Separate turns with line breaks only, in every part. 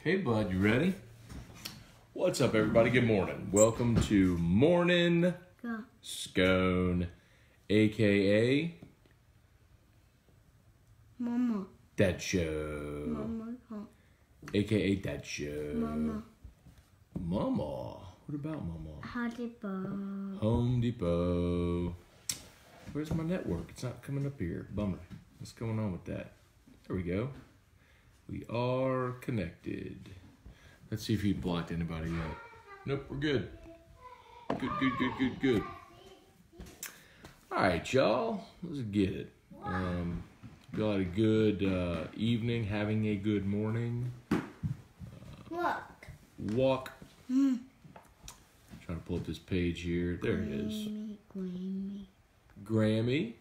Okay, bud, you ready? What's up, everybody? Good morning. Welcome to Morning Scone, a.k.a.
Mama.
Dad Show.
Mama.
A.k.a. Dad Show.
Mama.
Mama. What about Mama?
Home Depot.
Home Depot. Where's my network? It's not coming up here. Bummer. What's going on with that? There we go. We are connected. Let's see if he blocked anybody yet. Nope, we're good. Good. All right, y'all. Let's get it. You all had a good evening, having a good morning. Walk. Trying to pull up this page here. There it is. Grammy.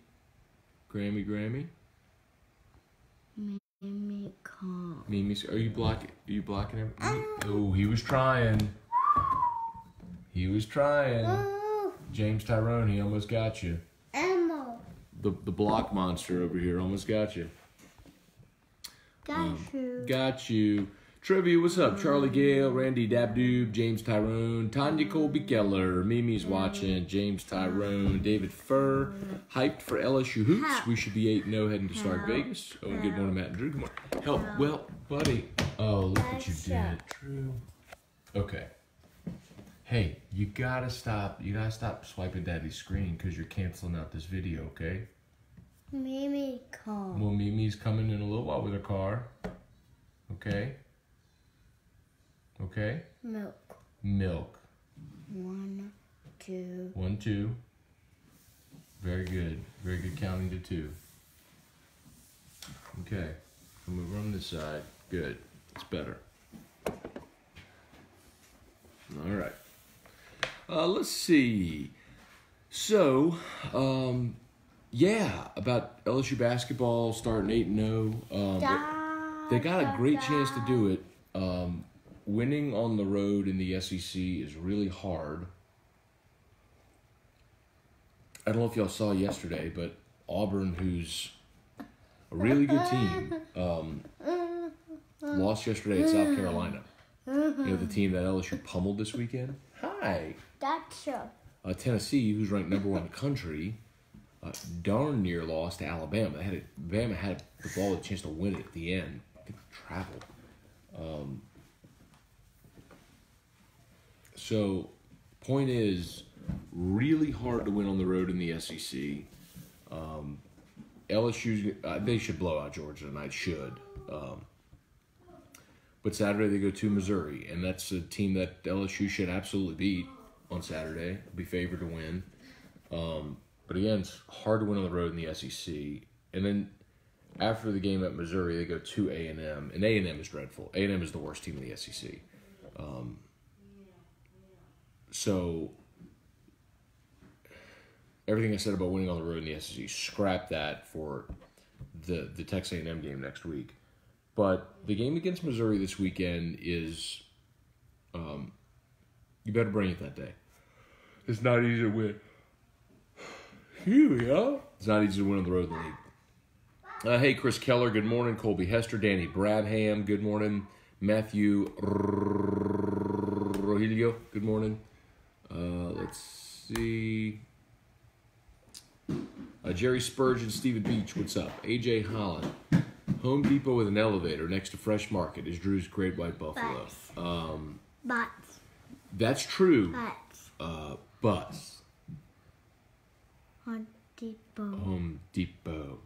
Mimi, are you blocking? Him? Oh, he was trying. James Tyrone, he almost got you.
Emma.
The block monster over here almost got you. Got you. Trivia, what's up? Charlie Gale, Randy Dabdoob, James Tyrone, Tanya Colby Keller, Mimi's watching, James Tyrone, David Furr, hyped for LSU hoops. We should be 8-0 heading to Stark Vegas. Oh, good morning, Matt and Drew. Good morning. Help. Well, buddy. Oh, look what you did. True. Okay. Hey, you gotta stop swiping Daddy's screen because you're canceling out this video, okay?
Mimi come.
Well, Mimi's coming in a little while with her car. Okay? Okay? Milk.
1, 2.
1, 2. Very good counting to 2. Okay. I'm gonna run this side. Good. It's better. All right. Let's see. So, yeah, about LSU basketball starting 8-0. They got a great chance to do it. Winning on the road in the SEC is really hard. I don't know if y'all saw yesterday, but Auburn, who's a really good team, lost yesterday at South Carolina. You know, the team that LSU pummeled this weekend? Hi.
That's
Tennessee, who's ranked number 1 in the country, darn near lost to Alabama. Alabama had the ball, a chance to win it at the end. I think they traveled. So, point is, really hard to win on the road in the SEC. LSU, they should blow out Georgia tonight, but Saturday they go to Missouri, and that's a team that LSU should absolutely beat on Saturday. Be favored to win. But again, it's hard to win on the road in the SEC. And then after the game at Missouri, they go to A&M, and A&M is dreadful. A&M is the worst team in the SEC. So everything I said about winning on the road in the SEC, scrap that for the Texas A&M game next week. But the game against Missouri this weekend is, you better bring it that day. It's not easy to win. Here we are. It's not easy to win on the road in the league. Hey, Chris Keller, good morning. Colby Hester, Danny Brabham, good morning. Matthew Rogelio, good morning. Let's see. Jerry Spurgeon, Stephen Beach, what's up? AJ Holland. Home Depot with an elevator next to Fresh Market is Drew's Great White Buffalo.
Butts.
That's true.
Butts.
Home Depot.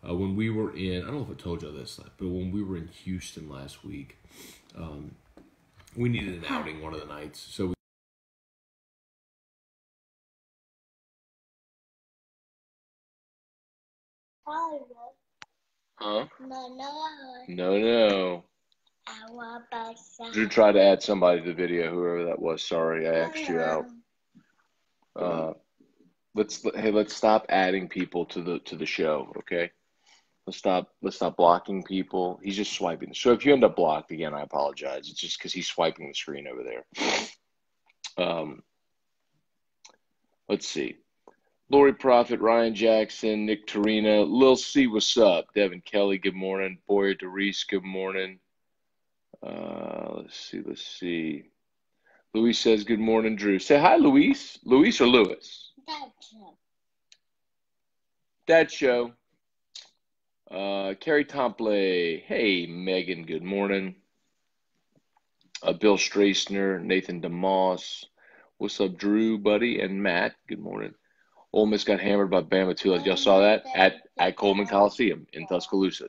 When we were in, I don't know if I told you this, but when we were in Houston last week, we needed an outing one of the nights. So No. Drew tried to add somebody to the video, whoever that was. Sorry, I X'd you out. Let's stop adding people to the show, okay? Let's stop blocking people. He's just swiping. So if you end up blocked again, I apologize. It's just because he's swiping the screen over there. Let's see. Lori Prophet, Ryan Jackson, Nick Torina, Lil C, what's up? Devin Kelly, good morning. Boyer DeReese, good morning. Let's see. Luis says, good morning, Drew. Say hi, Luis. Luis or Lewis? Dad show. Carrie Tomplay. Hey, Megan, good morning. Bill Strassner, Nathan DeMoss. What's up, Drew, buddy, and Matt? Good morning. Ole Miss got hammered by Bama too. Y'all saw that at Coleman Coliseum in Tuscaloosa.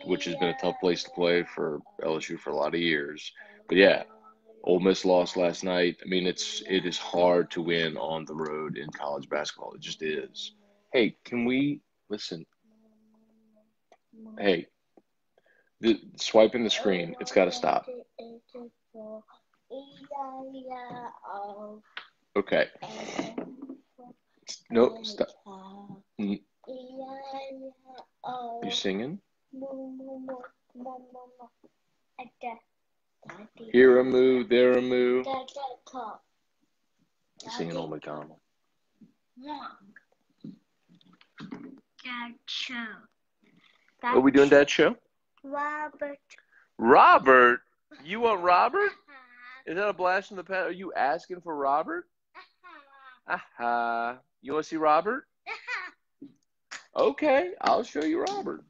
Which has been a tough place to play for LSU for a lot of years. But yeah, Ole Miss lost last night. I mean, it is hard to win on the road in college basketball. It just is. Hey, can we listen? Hey, swiping the screen. It's got to stop. Okay. Nope. Stop. You singing? Here a moo, there a moo. You singing Old MacDonald.
Dad show.
Are we doing Dad show?
Robert.
Robert? You want Robert? Is that a blast from the past? Are you asking for Robert? Aha. You want to see Robert? Okay, I'll show you Robert.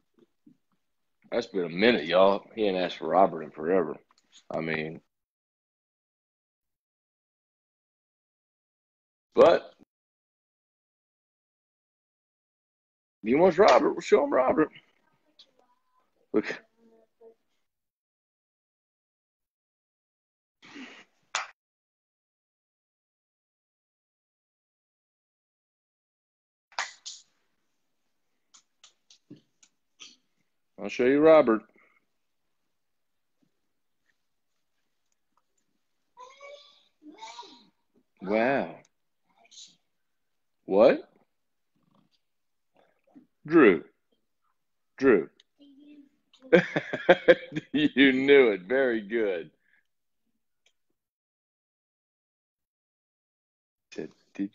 That's been a minute, y'all. He ain't asked for Robert in forever. I mean, but he wants Robert. We'll show him Robert. Look. I'll show you Robert. Wow. What? Drew. You knew it. Very good. Said, did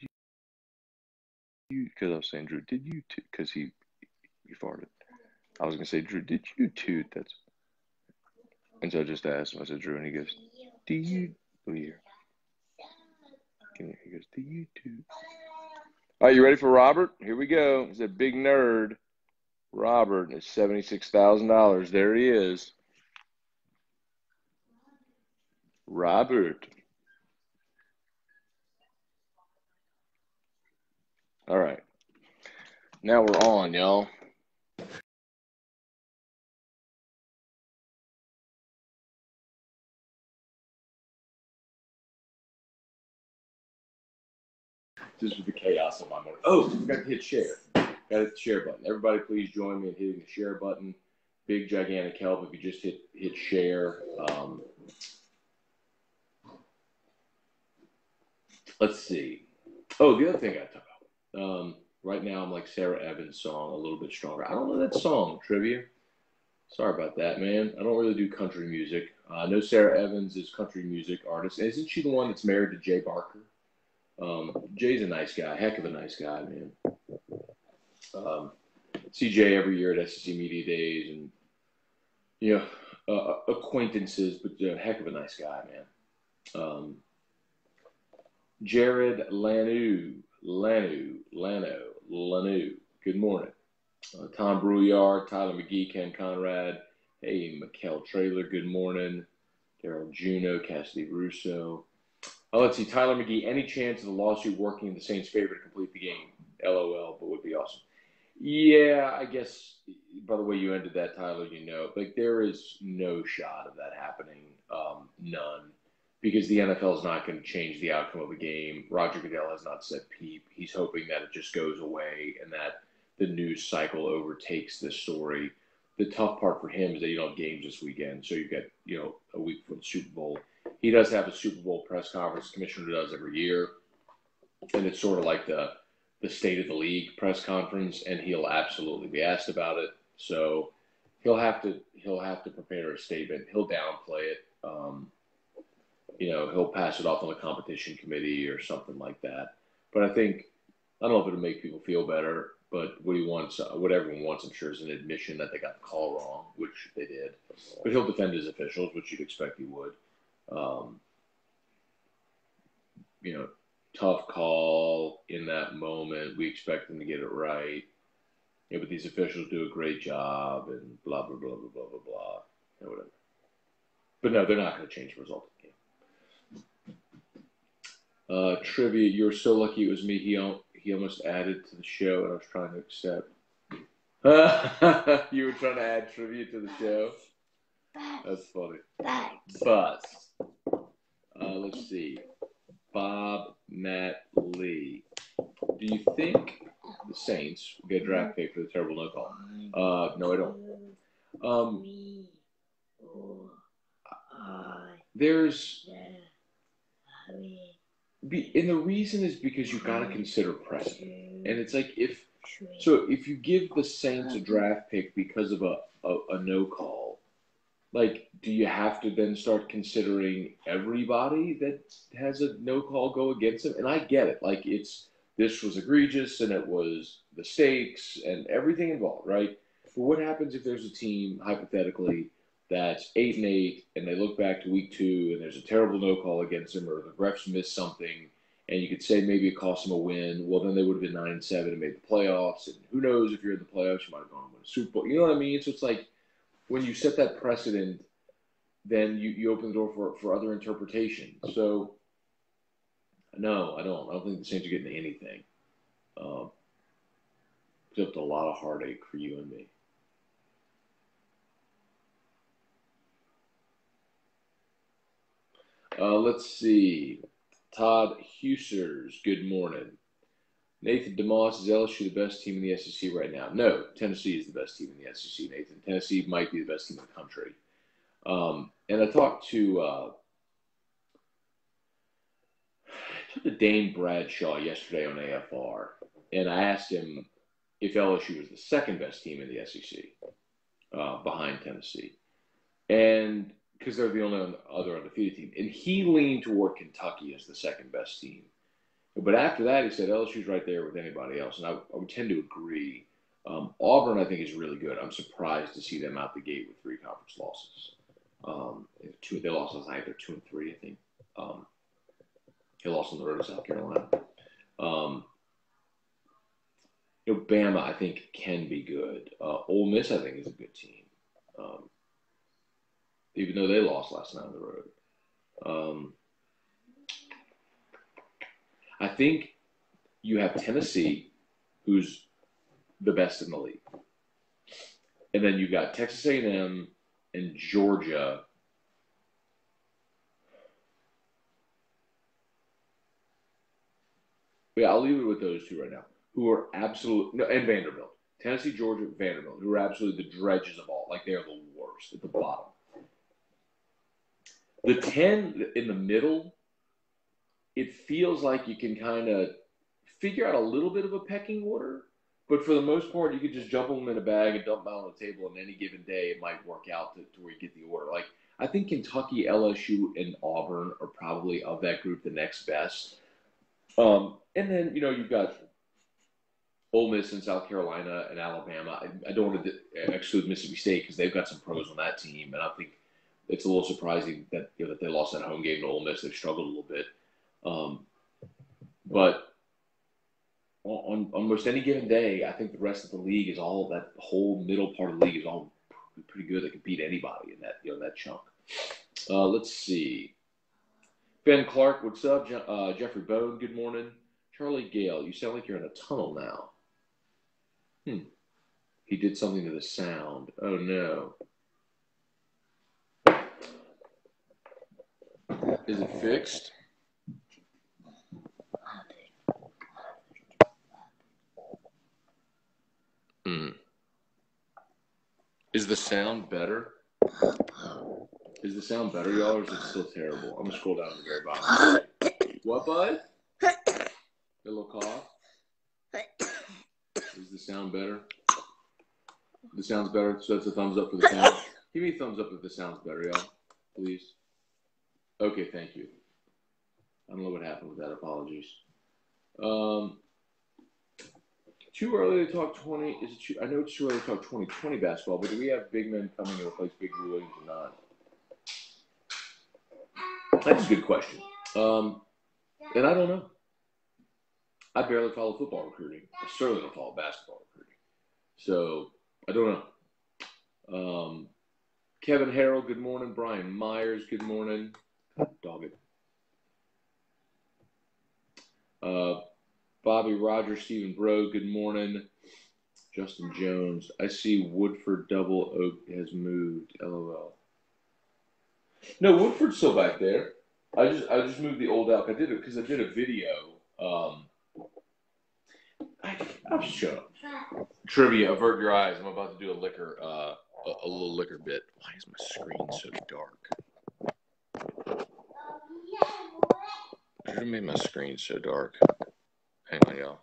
you? Because I was saying, Drew, did you toot? Because he farted. I was going to say, Drew, did you toot? And so I just asked him. I said, Drew, and he goes, do you? What do you hear? He goes, do you toot? All right, you ready for Robert? Here we go. He's a big nerd. Robert is $76,000. There he is. Robert. All right. Now we're on, y'all. This is the chaos of my morning. Oh, we got to hit share. Got to hit the share button. Everybody, please join me in hitting the share button. Big, gigantic help if you just hit share. Let's see. Oh, the other thing I talk about. Right now, I'm like Sarah Evans' song, A Little Bit Stronger. I don't know that song, trivia. Sorry about that, man. I don't really do country music. I know Sarah Evans is country music artist. Isn't she the one that's married to Jay Barker? Jay's a nice guy, heck of a nice guy, man. See Jay every year at SEC Media Days and, acquaintances, but heck of a nice guy, man. Jared Lanu. Good morning. Tom Brouillard, Tyler McGee, Ken Conrad. Hey, Mikkel Traylor, good morning. Daryl Juno, Cassidy Russo. Let's see, Tyler McGee, any chance of the lawsuit working in the Saints' favor to complete the game? LOL, but would be awesome. Yeah, I guess, by the way you ended that, Tyler, like there is no shot of that happening. None. Because the NFL is not going to change the outcome of a game. Roger Goodell has not said peep. He's hoping that it just goes away and that the news cycle overtakes this story. The tough part for him is that you don't have games this weekend. So you get, a week for the Super Bowl. He does have a Super Bowl press conference. The commissioner does every year. And it's sort of like the State of the League press conference, and he'll absolutely be asked about it. So he'll have to prepare a statement. He'll downplay it. He'll pass it off on the competition committee or something like that. But I don't know if it'll make people feel better. But what everyone wants, I'm sure, is an admission that they got the call wrong, which they did. But he'll defend his officials, which you'd expect he would. Tough call in that moment. We expect them to get it right. But these officials do a great job and blah, blah, blah, blah, blah, blah, blah, and whatever. But no, they're not going to change the result of the game. Trivia, you're so lucky it was me. He almost added to the show, and I was trying to accept. You were trying to add trivia to the show? That's funny. But let's see. Bob, Matt, Lee. Do you think the Saints will get a draft pick for the terrible no call? No, I don't. And the reason is because you've got to consider precedent. And it's like if you give the Saints a draft pick because of a no call, like, do you have to then start considering everybody that has a no call go against them? And I get it. Like, this was egregious and it was the stakes and everything involved, right? But what happens if there's a team, hypothetically, that's 8-8 and they look back to week 2 and there's a terrible no call against them, or the refs missed something and you could say maybe it cost them a win? Well, then they would have been 9-7 and made the playoffs. And who knows, if you're in the playoffs, you might have gone and won a Super Bowl. You know what I mean? So it's like, when you set that precedent, then you open the door for other interpretation. So, no, I don't. I don't think the Saints are getting anything. Except a lot of heartache for you and me. Let's see. Todd Husers, good morning. Nathan DeMoss, is LSU the best team in the SEC right now? No, Tennessee is the best team in the SEC, Nathan. Tennessee might be the best team in the country. And I talked to Dane Bradshaw yesterday on AFR, and I asked him if LSU was the second best team in the SEC behind Tennessee. And because they're the only other undefeated team. And he leaned toward Kentucky as the second best team. But after that, he said LSU's right there with anybody else, and I would tend to agree. Auburn, I think, is really good. I'm surprised to see them out the gate with 3 conference losses. They lost last night. They're 2-3, I think. They lost on the road to South Carolina. Bama, I think, can be good. Ole Miss, I think, is a good team, even though they lost last night on the road. I think you have Tennessee, who's the best in the league. And then you've got Texas A&M and Georgia. Yeah, I'll leave it with those 2 right now, who are and Vanderbilt. Tennessee, Georgia, Vanderbilt, who are absolutely the dredges of all. Like, they are the worst at the bottom. The 10 in the middle, it feels like you can kind of figure out a little bit of a pecking order, but for the most part, you could just jump them in a bag and dump them out on the table, and any given day, it might work out to where you get the order. Like, I think Kentucky, LSU, and Auburn are probably, of that group, the next best. And then, you've got Ole Miss and South Carolina and Alabama. I don't want to exclude Mississippi State because they've got some pros on that team, and I think it's a little surprising that that they lost that home game to Ole Miss. They've struggled a little bit. But on almost any given day, I think the rest of the league is all, that whole middle part of the league is all pretty good. They can beat anybody in that that chunk. Let's see. Ben Clark, what's up? Jeffrey Bone, good morning. Charlie Gale, you sound like you're in a tunnel now. He did something to the sound. Oh no. Is it fixed? Is the sound better? Is the sound better, y'all, or is it still terrible? I'm going to scroll down to the very bottom. What, bud? A little cough? Is the sound better? The sound's better, so that's a thumbs up for the sound. Give me a thumbs up if the sound's better, y'all, please. Okay, thank you. I don't know what happened with that. Apologies. Too early to talk 20. Is it I know it's too early to talk 2020 basketball, but do we have big men coming to replace Big Blue Williams or not? That's a good question. And I don't know. I barely follow football recruiting. I certainly don't follow basketball recruiting. So I don't know. Kevin Harrell, good morning. Brian Myers, good morning. Dog it. Bobby Rogers, Stephen Bro, good morning. Justin Jones, I see Woodford Double Oak has moved. LOL. No, Woodford's still back there. I just moved the old elk. I did it because I did a video. I'm just shut up. Trivia, avert your eyes. I'm about to do a little liquor bit. Why is my screen so dark? I should have made my screen so dark. Hang on, y'all.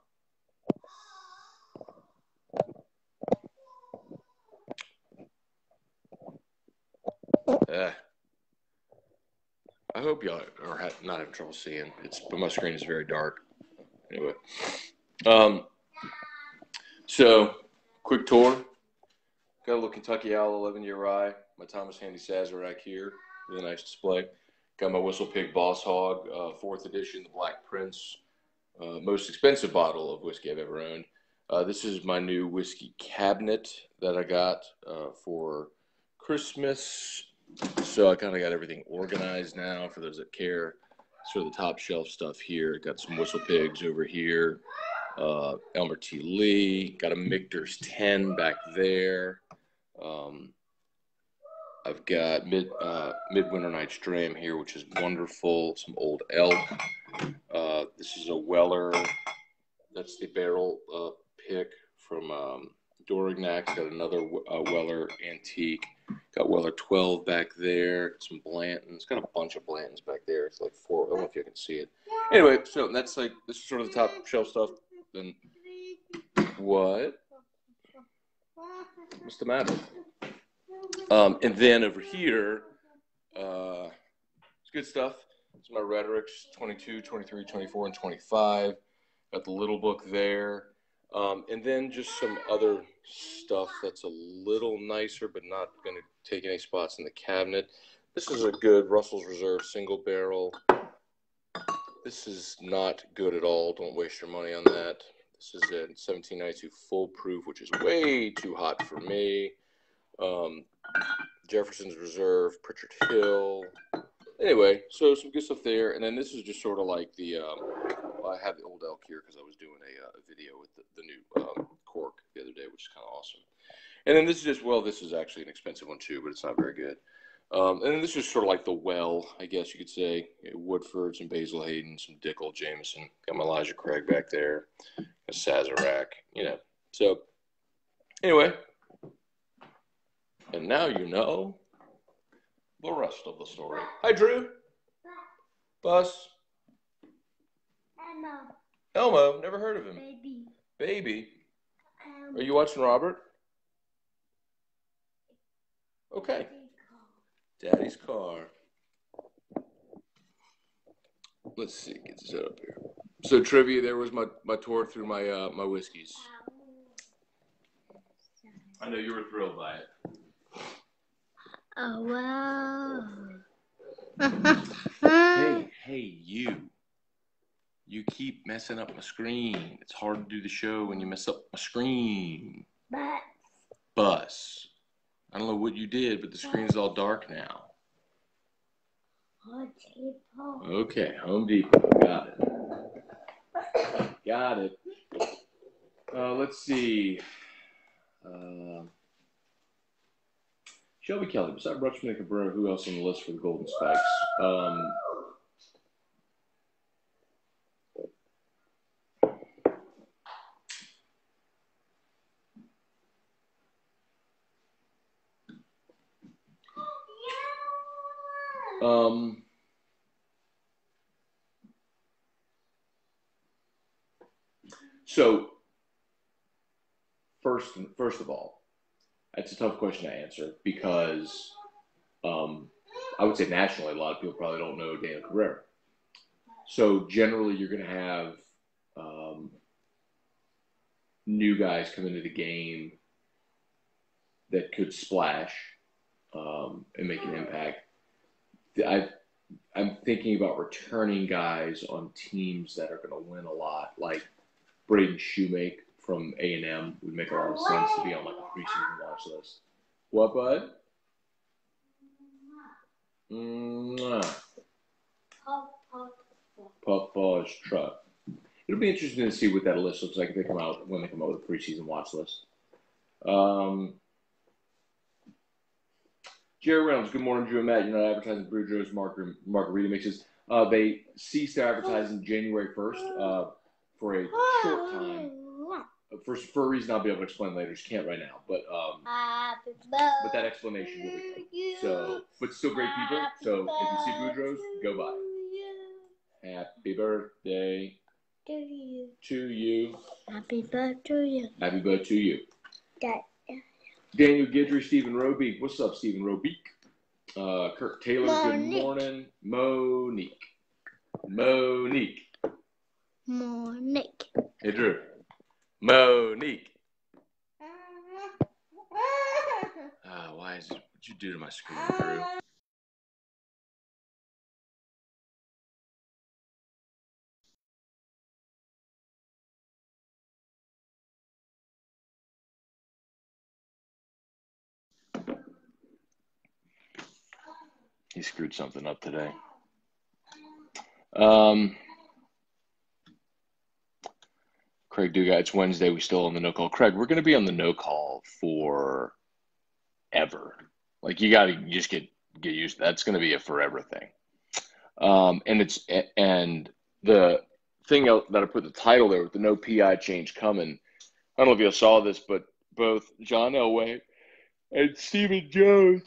I hope y'all are not having trouble seeing. But my screen is very dark. Anyway, so quick tour. Got a little Kentucky Owl 11-year rye. My Thomas Handy Sazerac here. Really nice display. Got my Whistle Pig Boss Hog, 4th edition, the Black Prince. Most expensive bottle of whiskey I've ever owned. This is my new whiskey cabinet that I got for Christmas. So I kind of got everything organized now for those that care. Sort of the top shelf stuff here. Got some Whistle Pigs over here. Elmer T. Lee. Got a Michter's 10 back there. I've got Midwinter Night's Dram here, which is wonderful. Some Old Elk. This is a Weller. That's the barrel pick from Dorignac's. Got another Weller Antique. Got Weller 12 back there. Some Blantons. Got a bunch of Blantons back there. It's like 4. I don't know if you can see it. Anyway, so that's this is sort of the top shelf stuff. Then what? What's the matter? And then over here, it's good stuff. It's my Rhetorics 22, 23, 24, and 25. Got the little book there. And then just some other stuff that's a little nicer, but not going to take any spots in the cabinet. This is a good Russell's Reserve single barrel. This is not good at all. Don't waste your money on that. This is a 1792 full proof, which is way too hot for me. Jefferson's Reserve, Pritchard Hill. Anyway, so some good stuff there. And then this is just sort of like the, I have the Old Elk here because I was doing a video with the new cork the other day, which is kind of awesome. And then this is just, this is actually an expensive one too, but it's not very good. And then this is sort of like the well, I guess you could say. Woodford, some Basil Hayden, some Dickel, Jameson. Got my Elijah Craig back there. A Sazerac, So, anyway. And now you know the rest of the story. Hi, Drew. Bus. Elmo. Never heard of him. Baby. Are you watching Robert? Okay. Daddy's car. Let's see. Get this up here. So trivia. There was my tour through my my whiskeys. I know you were thrilled by it.
Oh,
Hey,
wow.
you. You keep messing up my screen. It's hard to do the show when you mess up my screen. Bus. I don't know what you did, but the screen's all dark now. Okay, Home Depot. Got it. Got it. Let's see. Shelby Kelly, besides Rutschman and Cabrera, who else on the list for the Golden Spikes? So, first of all, that's a tough question to answer because I would say nationally, a lot of people probably don't know Daniel Cabrera. So generally, you're going to have new guys come into the game that could splash and make an impact. I'm thinking about returning guys on teams that are going to win a lot, like Braden Shoemake from A&M would make a lot of sense to be on like a preseason watch list. What, bud? Puffball's truck. It'll be interesting to see what that list looks like if they come out when they come out with a preseason watch list. Jerry Reynolds, good morning, Drew and Matt. You're not advertising Boudreaux's margarita mixes. They ceased their advertising January 1st for a short time. For a reason I'll be able to explain later. Just can't right now. But that explanation will be cool. So, but still great people. So if you see Boudreaux's, go by. Happy birthday to you.
Happy birthday to you.
Happy birthday to you. Daniel Guidry, Stephen Robeek. What's up, Stephen Robeek? Kirk Taylor,
Monique.
Good morning. Monique. Hey, Drew. Monique. Why is it? What'd you do to my screen, Drew? He screwed something up today. Craig Duga, it's Wednesday. We still on the no call. Craig, we're going to be on the no call for ever. Like you just get used to that. That's going to be a forever thing. And the thing that I put the title there with the no PI change coming. I don't know if you saw this, but both John Elway and Stephen Jones,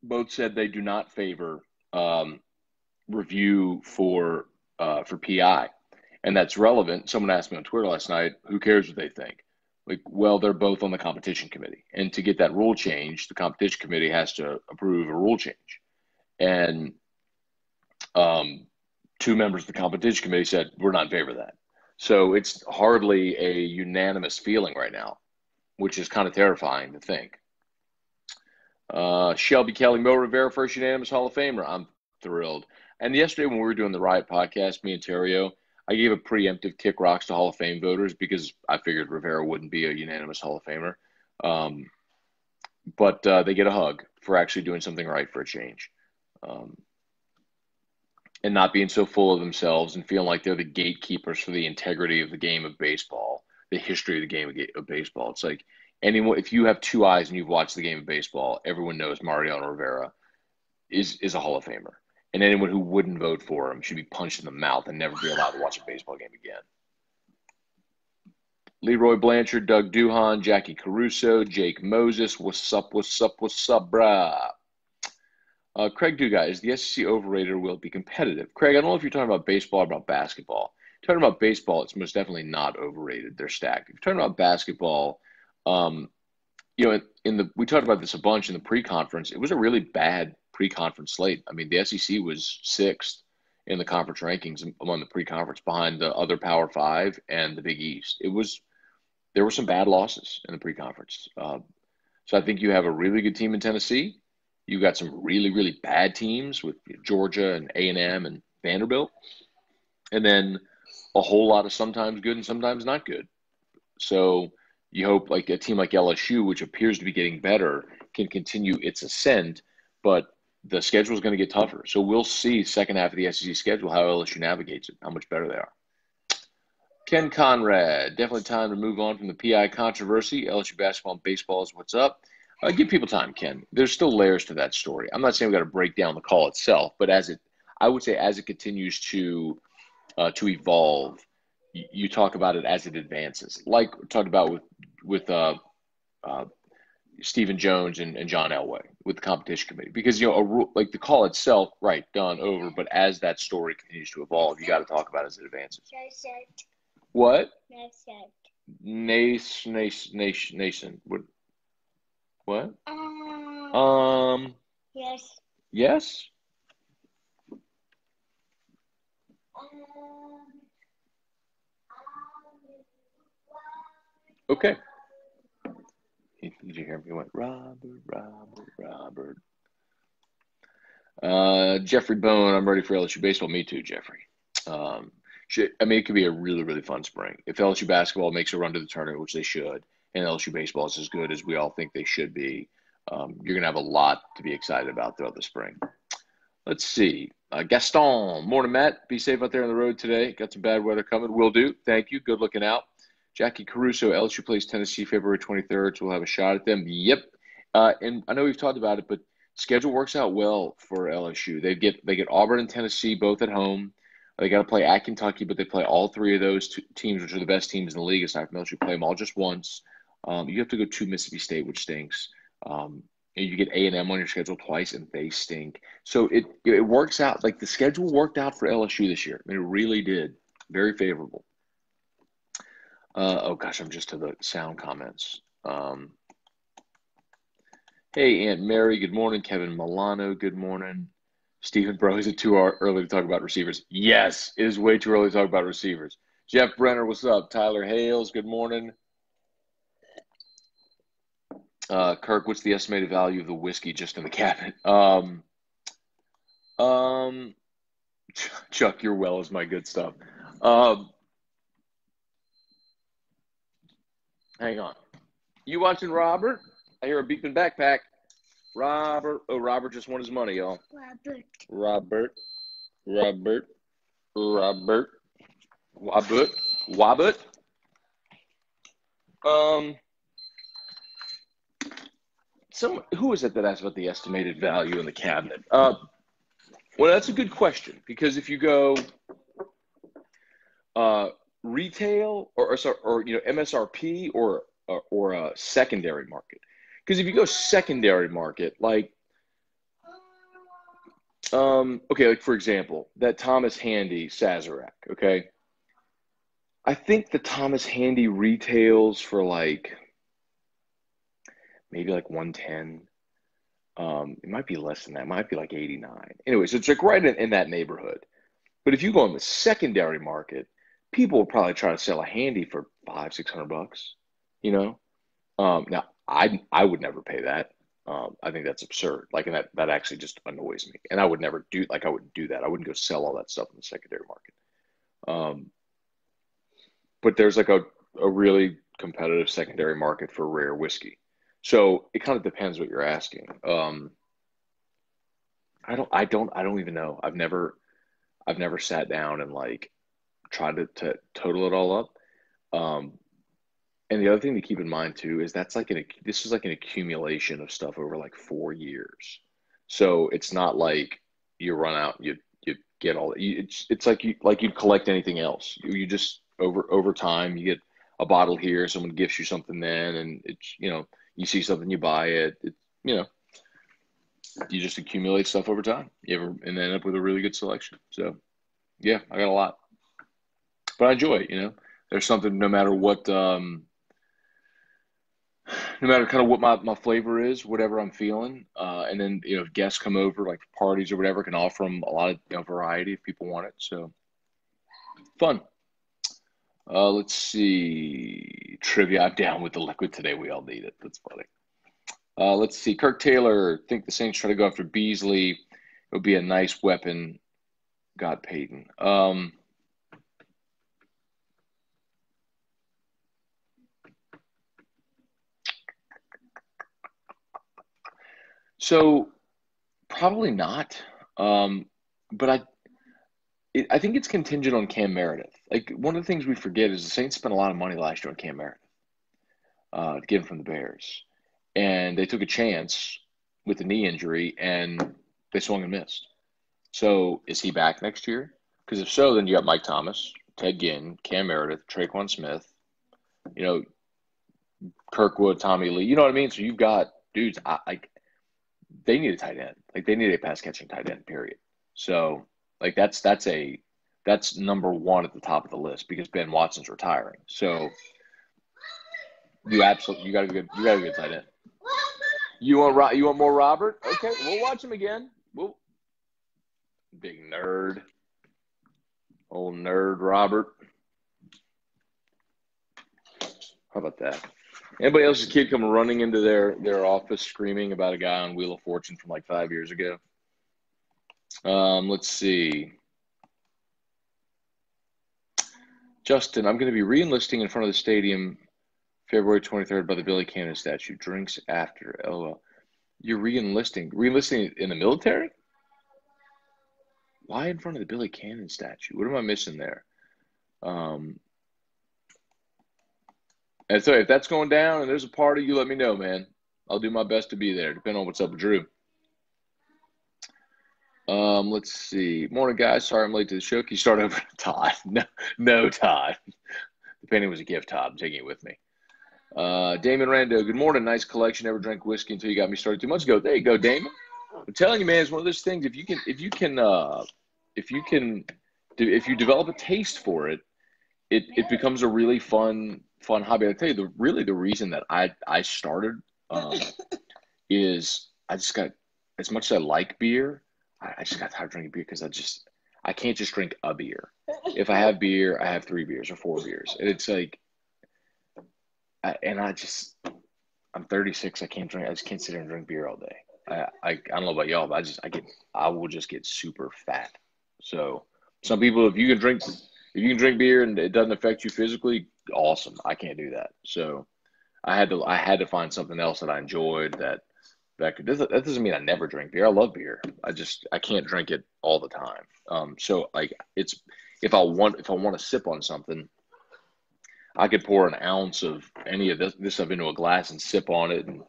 both said they do not favor review for PI, and that's relevant. Someone asked me on Twitter last night, who cares what they think? Like, well, they're both on the competition committee, and to get that rule change, the competition committee has to approve a rule change, and two members of the competition committee said we're not in favor of that. So it's hardly a unanimous feeling right now, which is kind of terrifying to think. Shelby Kelly, Mo Rivera, first unanimous Hall of Famer. I'm thrilled. And yesterday when we were doing the Riot podcast, me and Terrio, I gave a preemptive kick rocks to Hall of Fame voters because I figured Rivera wouldn't be a unanimous Hall of Famer. But they get a hug for actually doing something right for a change. And not being so full of themselves and feeling like they're the gatekeepers for the integrity of the game of baseball, the history of the game of baseball. It's like anyone, if you have two eyes and you've watched the game of baseball, everyone knows Mariano Rivera is a Hall of Famer. And anyone who wouldn't vote for him should be punched in the mouth and never be allowed to watch a baseball game again. Leroy Blanchard, Doug Duhan, Jackie Caruso, Jake Moses. What's up, brah? Craig Duga, is the SEC overrated or will it be competitive? Craig, I don't know if you're talking about baseball or about basketball. If you're talking about baseball, it's most definitely not overrated. They're stacked. If you're talking about basketball, we talked about this a bunch in the pre-conference. It was a really bad pre-conference slate. I mean, the SEC was sixth in the conference rankings among the pre-conference behind the other Power Five and the Big East. There were some bad losses in the pre-conference. So I think you have a really good team in Tennessee. You got some really, really bad teams with Georgia and A&M and Vanderbilt. And then a whole lot of sometimes good and sometimes not good. So you hope like a team like LSU, which appears to be getting better, can continue its ascent, but the schedule is going to get tougher. So we'll see second half of the SEC schedule how LSU navigates it, how much better they are. Ken Conrad, definitely time to move on from the PI controversy. LSU basketball and baseball is what's up. Give people time, Ken. There's still layers to that story. I'm not saying we got to break down the call itself, but I would say as it continues to evolve, you talk about it as it advances, like we talked about with Stephen Jones and John Elway with the competition committee, because like the call itself, right, done, over. But as that story continues to evolve, you got to talk about it as it advances. What? Nation. What?
Yes.
Yes?
Okay. Did you hear me? He went, Robert. Jeffrey Bone, I'm ready for LSU baseball. Me too, Jeffrey. It could be a really, really fun spring. If LSU basketball makes a run to the tournament, which they should, and LSU baseball is as good as we all think they should be, you're going to have a lot to be excited about throughout the spring. Let's see. Gaston, morning, Matt. Be safe out there on the road today. Got some bad weather coming. Will do. Thank you. Good looking out. Jackie Caruso, LSU plays Tennessee February 23rd, so we'll have a shot at them. Yep. And I know we've talked about it, but schedule works out well for LSU. They get Auburn and Tennessee both at home. They got to play at Kentucky, but they play all three of those teams, which are the best teams in the league. Aside from LSU, play them all just once. You have to go to Mississippi State, which stinks. And you get A&M on your schedule twice, and they stink. So it works out. Like, the schedule worked out for LSU this year. I mean, it really did. Very favorable. Oh, gosh, I'm just to the sound comments. Hey, Aunt Mary, good morning. Kevin Milano, good morning. Stephen, bro, is it too early to talk about receivers? Yes, it is way too early to talk about receivers. Jeff Brenner, what's up? Tyler Hales, good morning. Kirk, what's the estimated value of the whiskey just in the cabinet? Chuck, your well is my good stuff. Hang on. You watching Robert? I hear a beeping backpack. Robert. Oh, Robert just won his money, y'all. Robert. Wabbit. Who is it that asked about the estimated value in the cabinet? Well, that's a good question, because if you go retail or MSRP or a secondary market, because if you go secondary market, like like for example, that Thomas Handy Sazerac, okay, I think the Thomas Handy retails for like maybe like 110. It might be less than that. It might be like 89. Anyway, so it's like right in that neighborhood. But if you go in the secondary market, people will probably try to sell a Handy for $500-600. You know, now I would never pay that. I think that's absurd. Like, and that actually just annoys me. And I would never do I wouldn't do that. I wouldn't go sell all that stuff in the secondary market. But there's like a really competitive secondary market for rare whiskey. So it kind of depends what you're asking. I don't even know. I've never sat down and like tried to total it all up. And the other thing to keep in mind too is this is like an accumulation of stuff over like 4 years. So it's not like you run out and you get all it's like you'd collect anything else. You just over time you get a bottle here, someone gifts you something then, and it's you see something, you buy it. You just accumulate stuff over time. And end up with a really good selection. So yeah, I got a lot, but I enjoy it. There's something, no matter what, no matter kind of what my flavor is, whatever I'm feeling. And then, if guests come over, like parties or whatever, can offer them a lot of variety if people want it. So fun. Let's see. Trivia. I'm down with the liquid today. We all need it. That's funny. Let's see. Kirk Taylor, think the Saints try to go after Beasley. It would be a nice weapon. Got Peyton. So probably not. But I think it's contingent on Cam Meredith. Like, one of the things we forget is the Saints spent a lot of money last year on Cam Meredith to get him from the Bears. And they took a chance with the knee injury, and they swung and missed. So is he back next year? Because if so, then you got Mike Thomas, Ted Ginn, Cam Meredith, Traquan Smith, Kirkwood, Tommy Lee. You know what I mean? So you've got dudes. They need a tight end. Like, they need a pass catching tight end, period. So like that's number one at the top of the list, because Ben Watson's retiring. So you got a good tight end. You want more Robert? Okay, we'll watch him again. Big nerd. Old nerd Robert. How about that? Anybody else's kid come running into their office screaming about a guy on Wheel of Fortune from like 5 years ago? Let's see. Justin, I'm going to be re-enlisting in front of the stadium February 23rd by the Billy Cannon statue. Drinks after. LOL. You're re-enlisting. Re-enlisting in the military? Why in front of the Billy Cannon statue? What am I missing there? And so if that's going down and there's a party, you let me know, man. I'll do my best to be there, depending on what's up with Drew. Let's see. Morning, guys. Sorry I'm late to the show. Can you start over? Todd. No, Todd. The painting was a gift, Todd. I'm taking it with me. Damon Rando. Good morning. Nice collection. Never drank whiskey until you got me started 2 months ago. There you go, Damon. I'm telling you, man, it's one of those things. If you develop a taste for it, it becomes a really fun hobby. I tell you, the reason that I started is I just got, as much as I like beer, I just got tired of drinking beer because I can't just drink a beer. If I have beer, I have 3 beers or 4 beers, and it's like, I'm 36. I just can't sit here and drink beer all day. I don't know about y'all, but I will just get super fat. So some people, if you can drink beer and it doesn't affect you physically, awesome. I can't do that. So I had to find something else that I enjoyed that doesn't mean I never drink beer. I love beer. I can't drink it all the time. So like if I want to sip on something, I could pour an ounce of any of this stuff into a glass and sip on it and,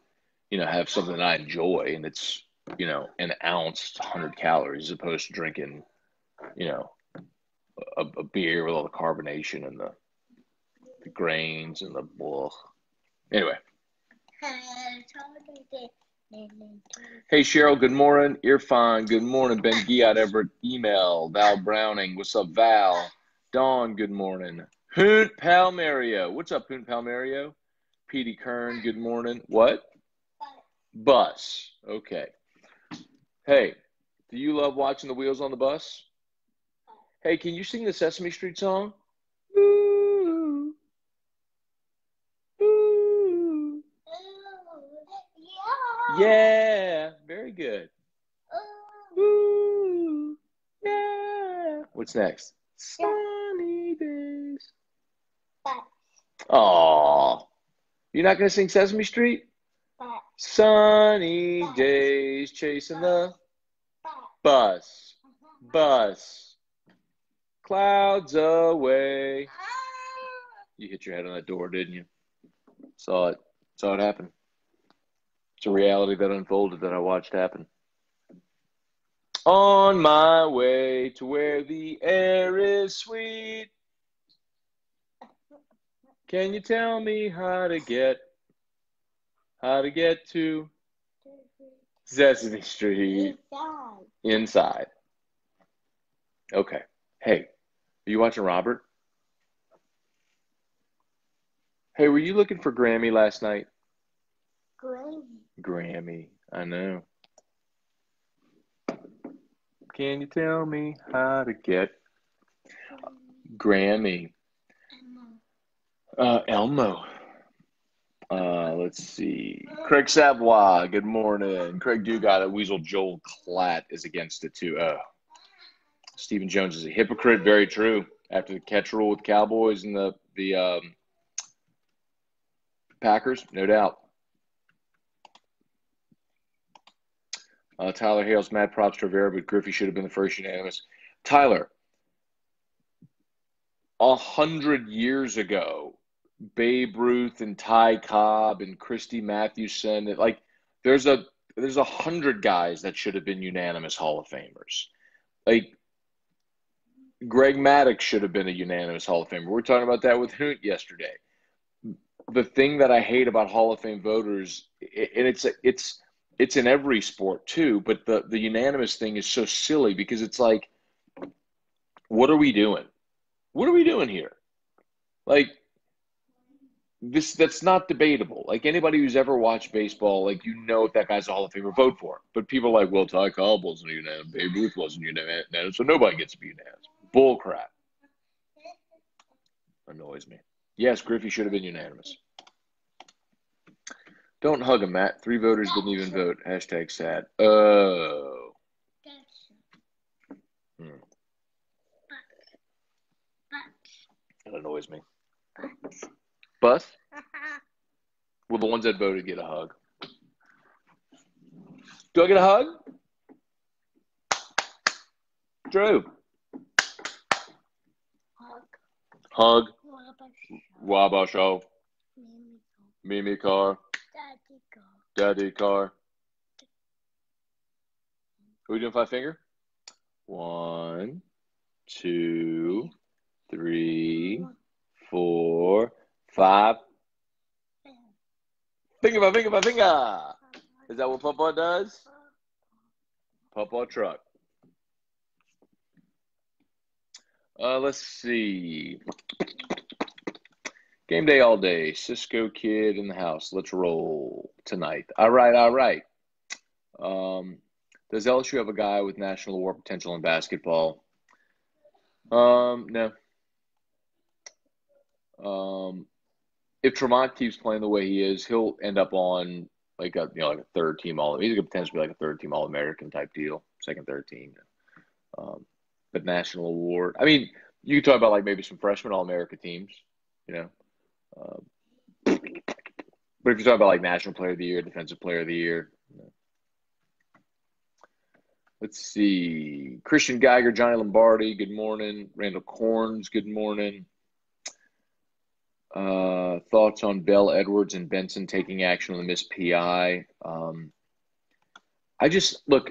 have something that I enjoy. And it's, an ounce, 100 calories as opposed to drinking, a beer with all the carbonation and the grains and the blah. Anyway. Hey, Cheryl, good morning. Irfan, good morning. Ben Giat, Everett, email. Val Browning, what's up, Val? Dawn, good morning. Hoont Palmario. What's up, Hoont Palmario? Petey Kern, good morning. What? Bus. Okay. Hey, do you love watching the wheels on the bus? Hey, can you sing the Sesame Street song? Ooh. Ooh. Yeah. Very good. Ooh. Yeah. What's next? Sunny days. Aw. You're not going to sing Sesame Street? Sunny days chasing the bus. Clouds away. You hit your head on that door, didn't you? Saw it happen. It's a reality that unfolded that I watched happen. On my way to where the air is sweet. Can you tell me how to get to Sesame Street? Inside. Okay. Hey, are you watching Robert? Hey, were you looking for Grammy last night? Grammy. I know. Can you tell me how to get Grammy? Elmo. Let's see. Craig Savoy, good morning. Craig Dugas at Weasel Joel Klatt is against it too. Stephen Jones is a hypocrite. Very true. After the catch rule with Cowboys and the Packers, no doubt. Tyler Hale's mad props to Rivera, but Griffey should have been the first unanimous. Tyler, 100 years ago, Babe Ruth and Ty Cobb and Christy Mathewson, like there's 100 guys that should have been unanimous Hall of Famers. Like Greg Maddux should have been a unanimous Hall of Famer. We were talking about that with Hoont yesterday. The thing that I hate about Hall of Fame voters, and it's in every sport too, but the unanimous thing is so silly because it's like, what are we doing? What are we doing here? Like that's not debatable. Like anybody who's ever watched baseball, like if that guy's a Hall of Famer, vote for him. But people are like, well, Ty Cobb wasn't unanimous, Babe Ruth wasn't unanimous, so nobody gets to be unanimous. Bull crap. Annoys me. Yes, Griffey should have been unanimous. Don't hug him, Matt. 3 voters didn't even vote. Hashtag sad. Oh. That annoys me. Bus? Well, the ones that voted get a hug. Do I get a hug? Drew. Hug. Waba show. Mimi car. Daddy car. Are we doing 5 finger? 1, 2, 3, 4, 5. Finger by finger by finger. Is that what Papa does? Papa truck. Let's see. Game day all day. Cisco kid in the house. Let's roll tonight. All right. Does LSU have a guy with national award potential in basketball? No. If Tremont keeps playing the way he is, he'll end up on like a third team all. He's gonna potentially be like a third team All American type deal, second, third team. But national award. I mean, you can talk about like maybe some freshman All America teams, you know. But if you're talking about like National Player of the Year, Defensive Player of the Year. Let's see. Christian Geiger, Johnny Lombardi, good morning. Randall Corns, good morning. Thoughts on Bell, Edwards, and Benson taking action on the missed PI.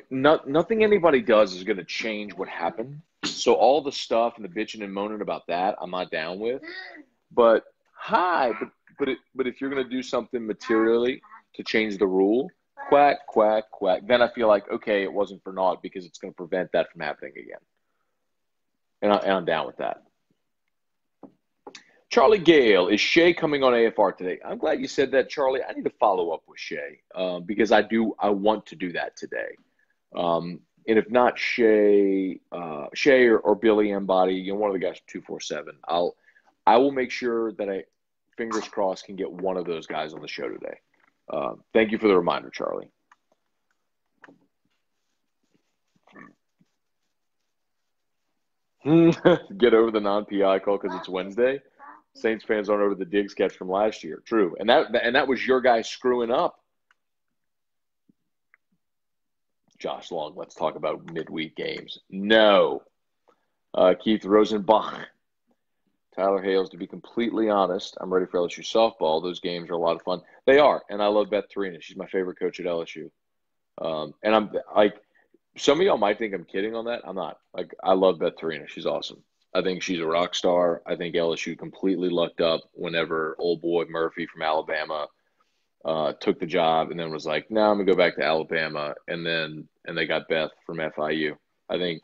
Nothing anybody does is going to change what happened. So all the stuff and the bitching and moaning about that, I'm not down with. But if you're going to do something materially to change the rule, quack, quack, quack, then I feel like, okay, it wasn't for naught because it's going to prevent that from happening again. And I'm down with that. Charlie Gale, is Shea coming on AFR today? I'm glad you said that, Charlie. I need to follow up with Shea because I want to do that today. And if not Shea or Billy Embody, one of the guys from 247, I will make sure that I, fingers crossed, can get one of those guys on the show today. Thank you for the reminder, Charlie. Get over the non-PI call because it's Wednesday. Saints fans aren't over the Diggs catch from last year. True. And that was your guy screwing up. Josh Long, let's talk about midweek games. No. Keith Rosenbach. Tyler Hales, to be completely honest, I'm ready for LSU softball. Those games are a lot of fun. They are. And I love Beth Torina. She's my favorite coach at LSU. And I'm like, some of y'all might think I'm kidding on that. I'm not. Like, I love Beth Torina. She's awesome. I think she's a rock star. I think LSU completely lucked up whenever old boy Murphy from Alabama took the job and then was like, no, I'm gonna go back to Alabama. And they got Beth from FIU. I think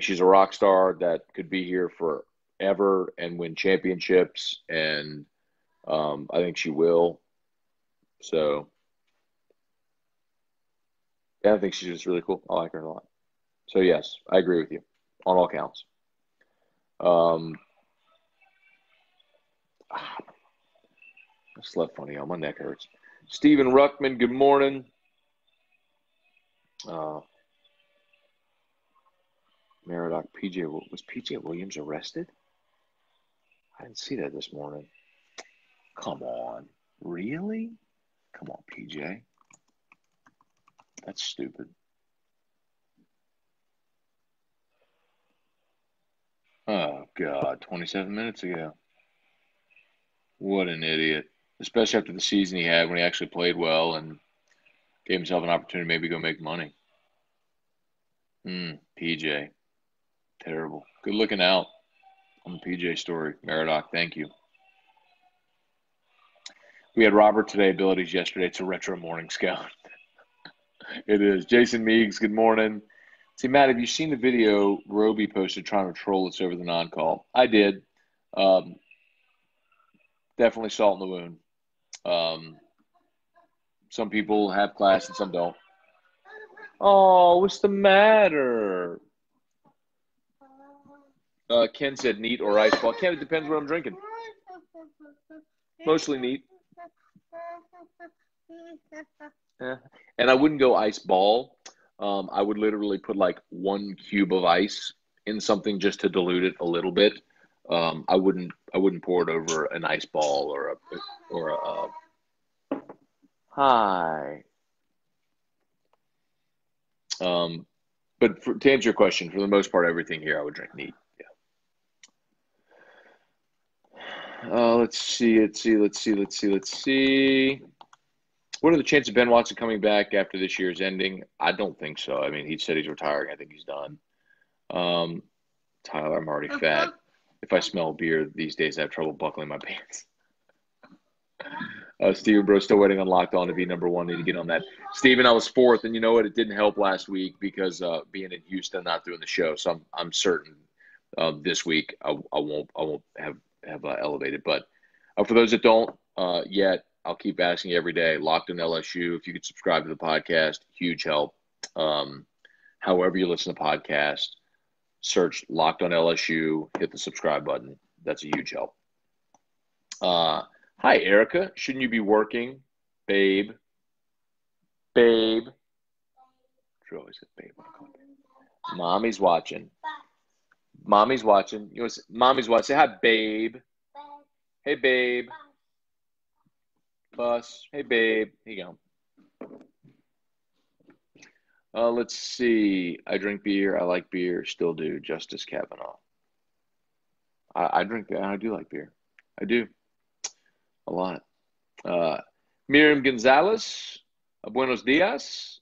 she's a rock star that could be here forever and win championships. And I think she will. So yeah, I think she's just really cool. I like her a lot. So yes, I agree with you on all counts. I slept funny. My neck hurts. Stephen Ruckman, good morning. Meridoc, was PJ Williams arrested? I didn't see that this morning. Come on. Really? Come on, PJ. That's stupid. Oh, God. 27 minutes ago. What an idiot. Especially after the season he had when he actually played well and gave himself an opportunity to maybe go make money. PJ. Terrible. Good looking out on the PJ story. Meridoc, thank you. We had Robert today, abilities yesterday. It's a retro morning scout. It is. Jason Meeks, good morning. See, Matt, have you seen the video Roby posted trying to troll us over the non-call? I did. Definitely salt in the wound. Some people have class and some don't. Oh, what's the matter? Ken said neat or ice ball. Ken, it depends what I'm drinking. Mostly neat. And I wouldn't go ice ball. I would literally put like 1 cube of ice in something just to dilute it a little bit. I wouldn't pour it over an ice ball or a hi. But to answer your question, for the most part, everything here I would drink neat. Yeah. Let's see. What are the chances of Ben Watson coming back after this year's ending? I don't think so. I mean, he said he's retiring. I think he's done. Tyler, I'm already fat. If I smell beer these days, I have trouble buckling my pants. Steven Bro still waiting on Locked On to be number one. Need to get on that. Steven, I was fourth, and you know what? It didn't help last week because being in Houston, not doing the show. So I'm certain this week I won't have elevated. But for those that don't yet, I'll keep asking you every day. Locked On LSU. If you could subscribe to the podcast, huge help. However you listen to podcasts, search Locked On LSU. Hit the subscribe button. That's a huge help. Hi, Erica. Shouldn't you be working? Babe. Babe. She always says babe. Mommy's watching. Mommy's watching. You know, Mommy's watching. Say hi, babe. Hey, babe. Bus. Hey, babe. Here you go. Let's see. I drink beer. I like beer. Still do. Justice Kavanaugh. I drink beer. I do like beer. I do. A lot. Miriam Gonzalez. Buenos dias.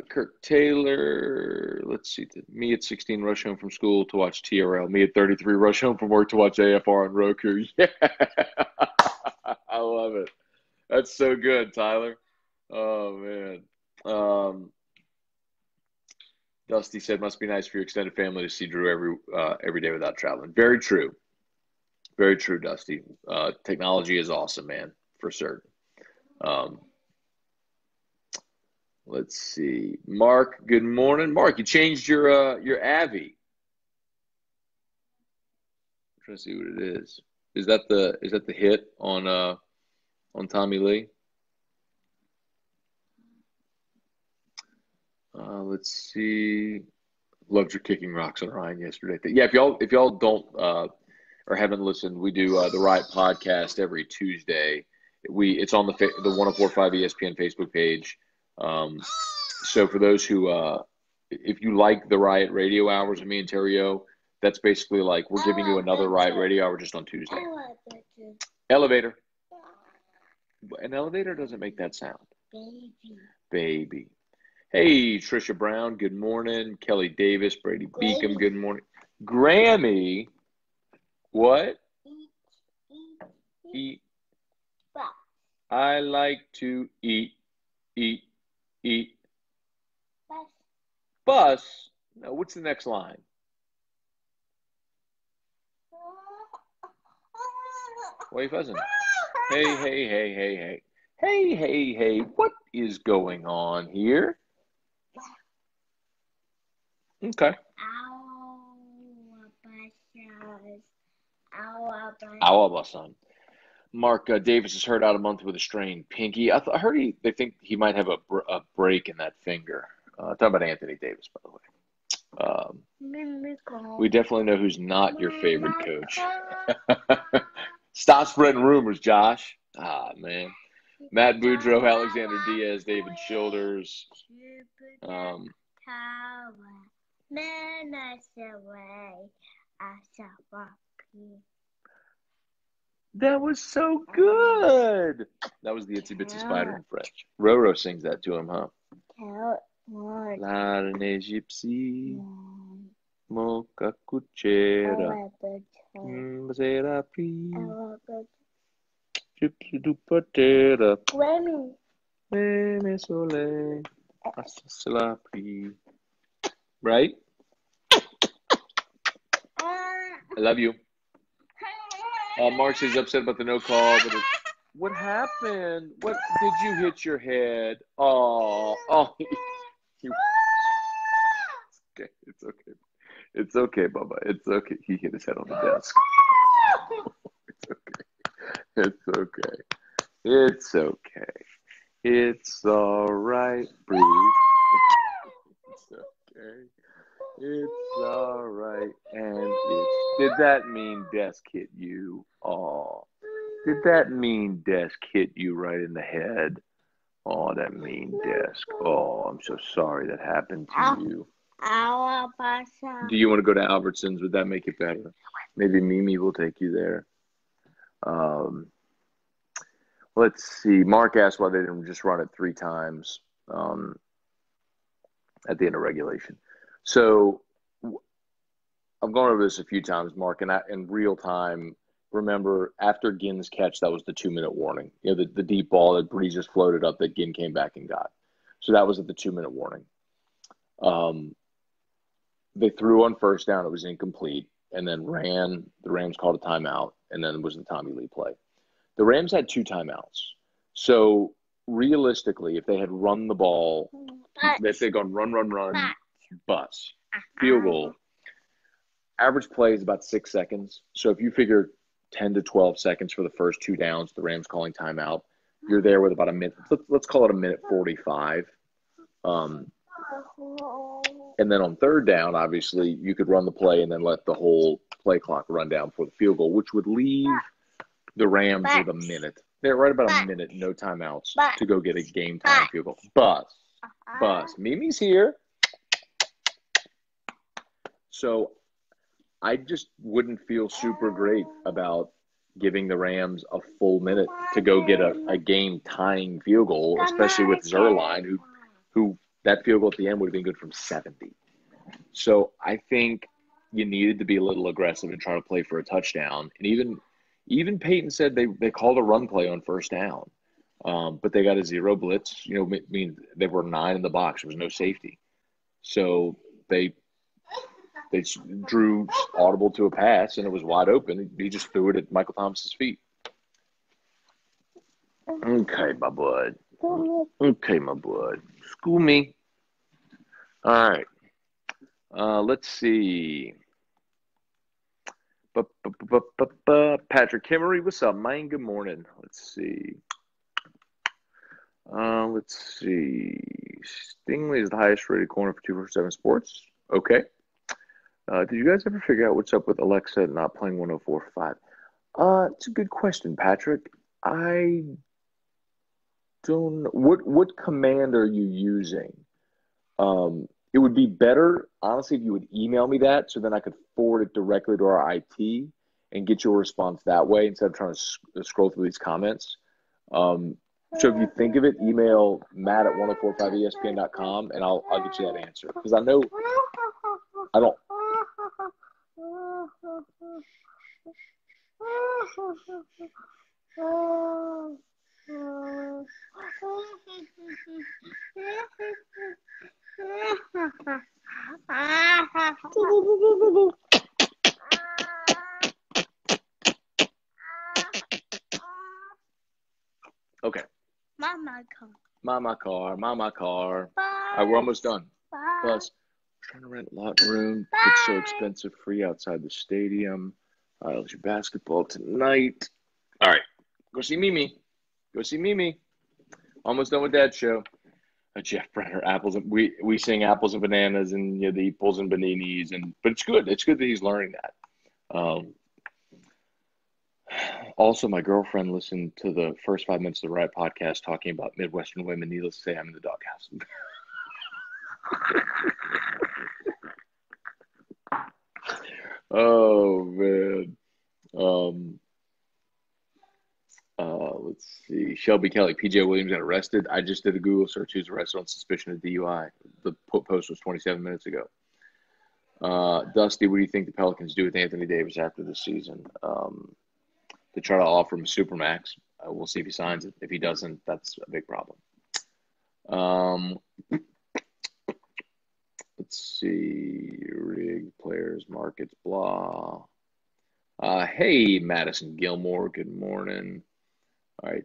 Kirk Taylor. Let's see. Me at 16, rush home from school to watch TRL. Me at 33, rush home from work to watch AFR on Roku. Yeah. I love it. That's so good, Tyler. Oh, man. Dusty said, must be nice for your extended family to see Drew every day without traveling. Very true. Very true, Dusty. Technology is awesome, man, for certain. Let's see. Mark, good morning. Mark, you changed your Avi. I'm trying to see what it is. Is that the hit on Tommy Lee? Let's see. Loved your kicking rocks on Ryan yesterday. Yeah, if y'all don't or haven't listened, we do the Riot podcast every Tuesday. It's on the 1045 ESPN Facebook page. So for those who, if you like the Riot Radio hours of me and Terrio, that's basically like we're giving you another Riot Radio hour just on Tuesday. Elevator. An elevator doesn't make that sound. Baby. Hey, Trisha Brown, good morning. Kelly Davis, Brady Beacom, good morning. Grammy, what? Eat. I like to eat. Bus? No, what's the next line? Why are you fussing? Hey. Hey, what is going on here? Okay. Our son. Mark Davis is hurt out a month with a strained pinky. I heard they think he might have a break in that finger. Talking about Anthony Davis, by the way. We definitely know who's not your favorite coach. Stop spreading rumors, Josh. Ah, man. Matt Boudreaux, Alexander Diaz, David Childers. That was so good. That was the Itsy Bitsy Spider in French. Roro sings that to him, huh? La gypsy, mocha cucera, serapi, gypsy du patera, me sole, asalapi. Right? I love you. Mark says upset about the no call, but what happened? What did you hit your head? Oh, okay, it's okay, Bubba. It's okay. He hit his head on the desk. It's okay. It's all right, breathe. It's okay. It's all right. And did that mean desk hit you? Oh, did that mean desk hit you right in the head? Oh, that mean desk. Oh, I'm so sorry that happened to you. Do you want to go to Albertsons? Would that make it better? Maybe Mimi will take you there. Let's see. Mark asked why they didn't just run it 3 times at the end of regulation. So I've gone over this a few times, Mark, and in real time, remember after Ginn's catch, that was the 2-minute warning. You know, the deep ball that Breeze just floated up that Ginn came back and got. So that was at the 2-minute warning. They threw on first down. It was incomplete, and then ran. The Rams called a timeout, and then it was the Tommy Lee play. The Rams had 2 timeouts. So realistically, if they had run the ball, if they'd gone run, bus, field goal, average play is about 6 seconds. So if you figure 10 to 12 seconds for the first 2 downs, the Rams calling timeout, you're there with about a minute. Let's call it a minute 45. And then on third down, obviously, you could run the play and then let the whole play clock run down for the field goal, which would leave the Rams with a minute. They're right about a minute, no timeouts, to go get a game-time field goal. Bus. Mimi's here. So I just wouldn't feel super great about giving the Rams a full minute to go get a game-tying field goal, especially with Zerline, who that field goal at the end would have been good from 70. So I think you needed to be a little aggressive and try to play for a touchdown. And even Peyton said they called a run play on first down, but they got a 0 blitz. You know, I mean, they were 9 in the box. There was no safety. So they drew audible to a pass, and it was wide open. He just threw it at Michael Thomas's feet. Okay, my bud. School me. All right. Let's see. Patrick Kimmery, what's up, man? Good morning. Let's see. Stingley is the highest rated corner for 247 Sports. Okay. Did you guys ever figure out what's up with Alexa not playing 104.5? It's a good question, Patrick. I don't know. What command are you using? It would be better, honestly, if you would email me that so then I could forward it directly to our IT and get your response that way instead of trying to scroll through these comments. So if you think of it, email Matt at 1045ESPN.com and I'll get you that answer. Because I don't. Okay. Mama car. All right, we're almost done. Plus, trying to rent lot room. It's so expensive. Free outside the stadium. LSU basketball tonight. All right. Go see Mimi. Almost done with Dad's show. Jeff Brenner, apples. We sing apples and bananas and the equals and baninis, but it's good. It's good that he's learning that. Also, my girlfriend listened to the first 5 minutes of the Riot podcast talking about Midwestern women. Needless to say, I'm in the doghouse. Oh man. Let's see. Shelby Kelly, PJ Williams got arrested. I just did a Google search. He was arrested on suspicion of DUI. The post was 27 minutes ago. Dusty, what do you think the Pelicans do with Anthony Davis after this season? To try to offer him a supermax. We'll see if he signs it. If he doesn't, that's a big problem. Let's see. Rig players, markets, blah. Hey, Madison Gilmore. Good morning. All right.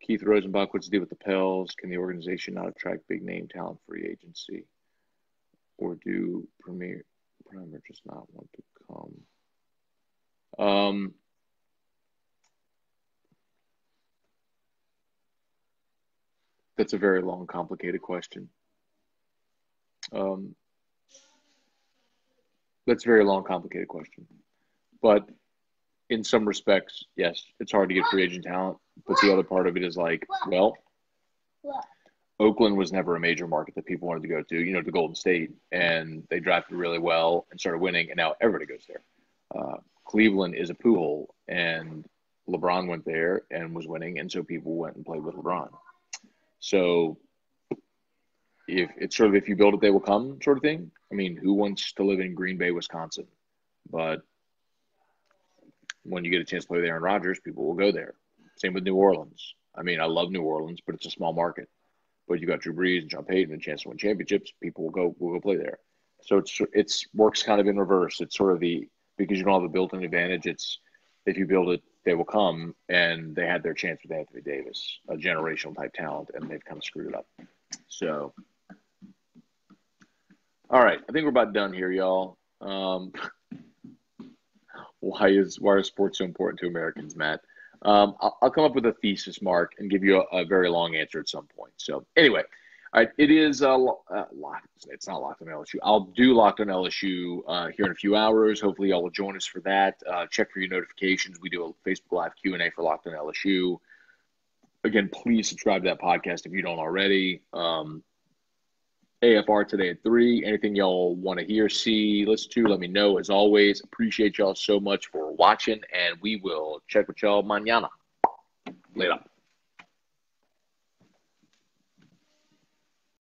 Keith Rosenbach, what's the deal with the Pels? Can the organization not attract big name talent free agency? Or do Primer just not want to come? That's a very long, complicated question. Um, that's a very long, complicated question. But in some respects, yes, it's hard to get free agent talent. But the other part of it is like, well, Oakland was never a major market that people wanted to go to, to Golden State, and they drafted really well and started winning, and now everybody goes there. Cleveland is a poo hole, and LeBron went there and was winning, and so people went and played with LeBron. So if you build it, they will come sort of thing. I mean, who wants to live in Green Bay, Wisconsin? But when you get a chance to play with Aaron Rodgers, people will go there. Same with New Orleans. I mean, I love New Orleans, but it's a small market. But you got Drew Brees and John Payton and a chance to win championships. People will go play there. So it's works kind of in reverse. It's sort of because you don't have a built-in advantage. It's if you build it, they will come, and they had their chance with Anthony Davis, a generational type talent, and they've kind of screwed it up. So, all right, I think we're about done here, y'all. Why is sports so important to Americans, Matt? I'll come up with a thesis, Mark, and give you a very long answer at some point. So anyway, all right, it is locked. It's not locked on LSU. I'll do locked on LSU here in a few hours. Hopefully, y'all will join us for that. Check for your notifications. We do a Facebook Live Q&A for locked on LSU. Again, please subscribe to that podcast if you don't already. AFR today at 3. Anything y'all want to hear, see, listen to, let me know. As always, appreciate y'all so much for watching, and we will check with y'all mañana. Later.